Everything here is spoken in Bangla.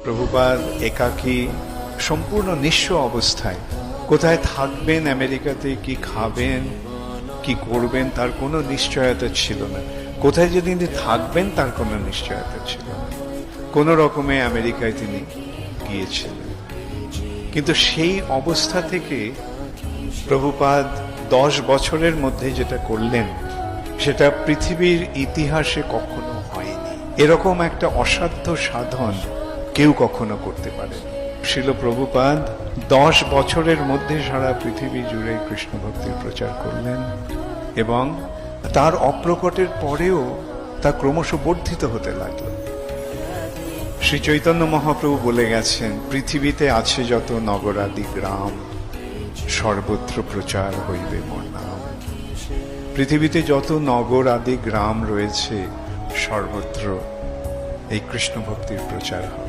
প্রভুপাদ একাকী, সম্পূর্ণ নিঃস্ব অবস্থায় কোথায় থাকবেন, আমেরিকাতে কি খাবেন, কি করবেন তার কোনো নিশ্চয়তা ছিল না। কোথায় যে তিনি থাকবেন তার কোনো নিশ্চয়তা ছিল না। কোনো রকমে আমেরিকায় তিনি গিয়েছিলেন, কিন্তু সেই অবস্থা থেকে প্রভুপাদ 10 বছরের মধ্যে যেটা করলেন সেটা পৃথিবীর ইতিহাসে কখনো হয়নি। এরকম একটা অসাধ্য সাধন কেউ কখনো করতে পারে। শিল প্রভুপাদ 10 বছরের মধ্যে সারা পৃথিবী জুড়ে কৃষ্ণ ভক্তির প্রচার করলেন, এবং তার অপ্রকটের পরেও তা ক্রমশ বর্ধিত হতে লাগল। শ্রী চৈতন্য মহাপ্রভু বলে গেছেন, পৃথিবীতে আছে যত নগরাদি গ্রাম, সর্বত্র প্রচার হইবে মোর নাম। পৃথিবীতে যত নগর আদি গ্রাম রয়েছে সর্বত্র এই কৃষ্ণ ভক্তির প্রচার হয়।